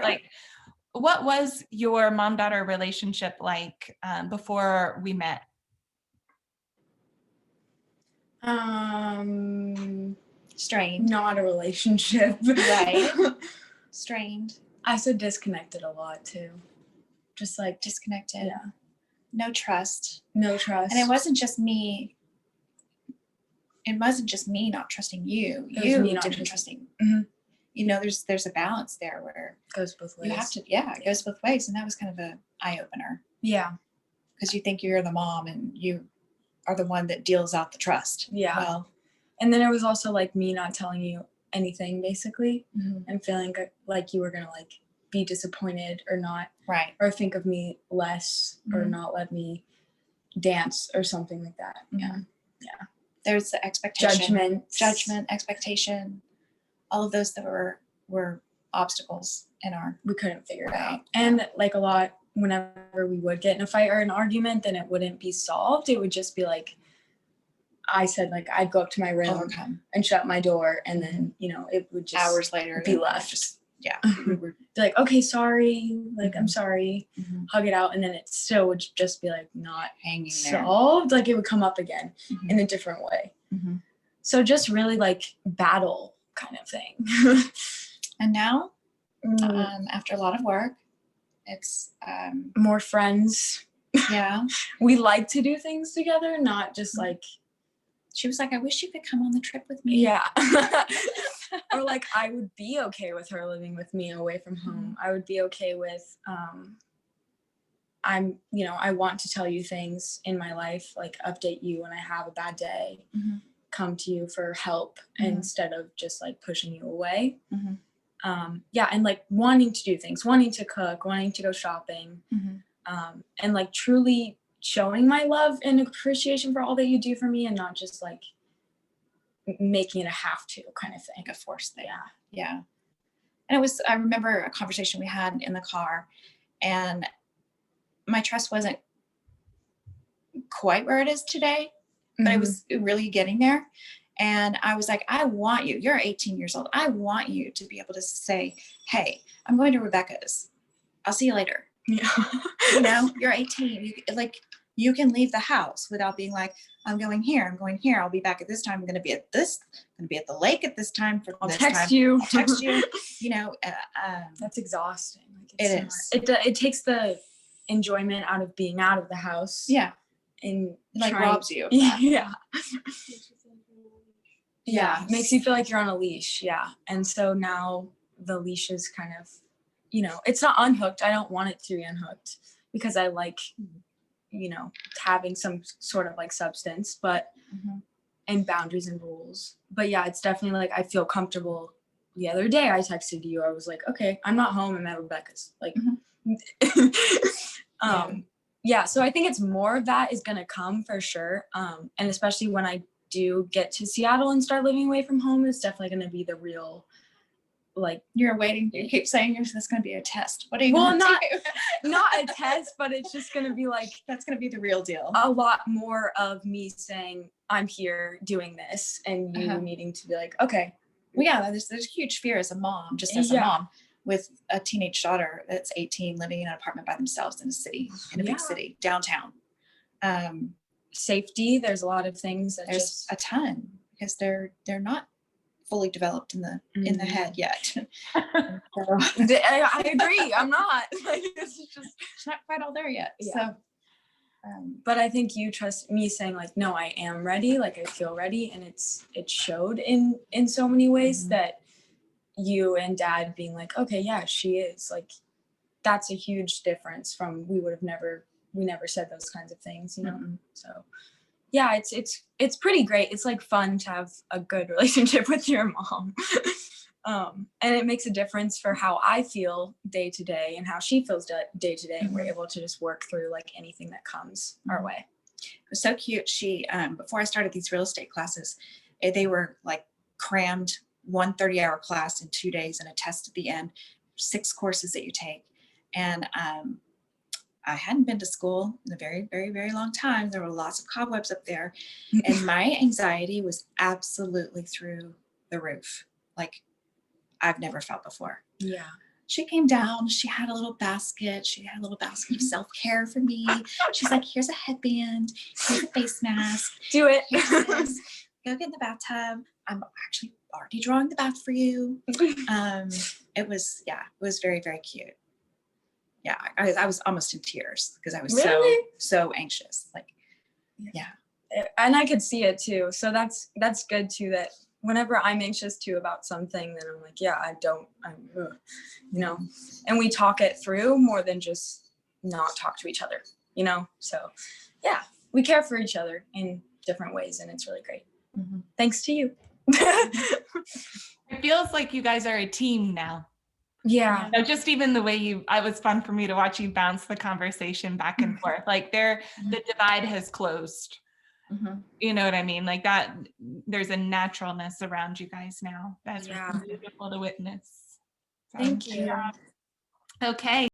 like, what was your mom-daughter relationship like before we met? Strained. Not a relationship. Right. Strained. I said disconnected a lot too. Just like Disconnected. Yeah. No trust. No trust. And it wasn't just me not trusting you. It was me not didn't trusting. Mm-hmm. You know, there's a balance there where it goes both ways. you have to, it goes both ways. And that was kind of an eye opener. Yeah. Because you think you're the mom and you are the one that deals out the trust. Yeah. Well, and then it was also like me not telling you anything basically, mm-hmm. and feeling like you were gonna like be disappointed or not, right, or think of me less, mm-hmm. or not let me dance or something like that. Mm-hmm. Yeah. There's the expectation, judgment, expectation, all of those that were obstacles in our. We couldn't figure it out, and like a lot. Whenever we would get in a fight or an argument, then it wouldn't be solved. It would just be like, I said, like, I'd go up to my room and shut my door, and then, you know, it would just hours later be left. We would be like, okay, sorry, like, mm-hmm. I'm sorry, mm-hmm. hug it out, and then it still would just be like not hanging there. Solved. Like it would come up again mm-hmm. in a different way. Mm-hmm. So just really like battle kind of thing. And now, after a lot of work, it's more friends. Yeah. We like to do things together, not just like. She was like, I wish you could come on the trip with me. Yeah. Or like, I would be okay with her living with me away from home. I would be okay with, I want to tell you things in my life, like update you when I have a bad day, mm-hmm. come to you for help mm-hmm. instead of just like pushing you away. Mm-hmm. And like wanting to do things, wanting to cook, wanting to go shopping, mm-hmm. And like truly showing my love and appreciation for all that you do for me, and not just like making it a have to kind of thing, like a forced thing. Yeah. And I remember a conversation we had in the car, and my trust wasn't quite where it is today, but mm-hmm. it was really getting there. And I was like, I want you, you're 18 years old. I want you to be able to say, hey, I'm going to Rebecca's. I'll see you later. Yeah. You know, you're 18. You can leave the house without being like, I'm going here. I'll be back at this time. I'm going to be at this. I'm going to be at the lake at this time. I'll text you. You know, that's exhausting. Like it is. It takes the enjoyment out of being out of the house. Yeah. And like robs you of that. Yeah. Yeah. Makes you feel like you're on a leash. Yeah. And so now the leash is kind of, you know, it's not unhooked. I don't want it to be unhooked because I like, you know, having some sort of like substance, but mm-hmm. and boundaries and rules. But yeah, it's definitely like I feel comfortable. The other day I texted you. I was like, okay, I'm not home. I'm at Rebecca's. Like, mm-hmm. Yeah. So I think it's more of that is gonna come for sure. And especially when I do get to Seattle and start living away from home, it's definitely gonna be the real. Like you're waiting, you keep saying this going to be a test. What are you going to do? Not a test, but it's just going to be like that's going to be the real deal. A lot more of me saying I'm here doing this, and you needing to be like, okay. Well, yeah, there's a huge fear as a mom, just as a mom with a teenage daughter that's 18, living in an apartment by themselves in a city, in a big city downtown. Safety. There's a lot of things that there's a ton because they're not fully developed in the head yet. So, I agree. I'm not. Like, it's not quite all there yet. Yeah. So, but I think you trust me saying like, no, I am ready. Like I feel ready, and it showed in so many ways that you and Dad being like, okay, yeah, she is. Like that's a huge difference from we never said those kinds of things, you know. So. Yeah, it's pretty great. It's like fun to have a good relationship with your mom. And it makes a difference for how I feel day to day and how she feels day to day. And we're able to just work through like anything that comes our way. It was so cute. She, before I started these real estate classes, they were like crammed 1 30-hour class in 2 days and a test at the end, 6 courses that you take. And, I hadn't been to school in a very, very, very long time. There were lots of cobwebs up there. And my anxiety was absolutely through the roof. Like I've never felt before. Yeah. she came down, she had a little basket. She had a little basket of self-care for me. She's like, here's a headband, here's a face mask. Do it. Here's this. Go get in the bathtub. I'm actually already drawing the bath for you. It was very, very cute. Yeah, I was almost in tears because I was Really? so anxious. Like, yeah. And I could see it too. So that's good too, that whenever I'm anxious too about something, then I'm like, yeah, you know, and we talk it through more than just not talk to each other, you know? So yeah, we care for each other in different ways, and it's really great. Mm-hmm. Thanks to you. It feels like you guys are a team now. Yeah. So just even the way it was fun for me to watch you bounce the conversation back and forth. Like the divide has closed. Mm-hmm. You know what I mean? Like that, there's a naturalness around you guys now. That's Yeah. really beautiful to witness. So, Thank you. Okay.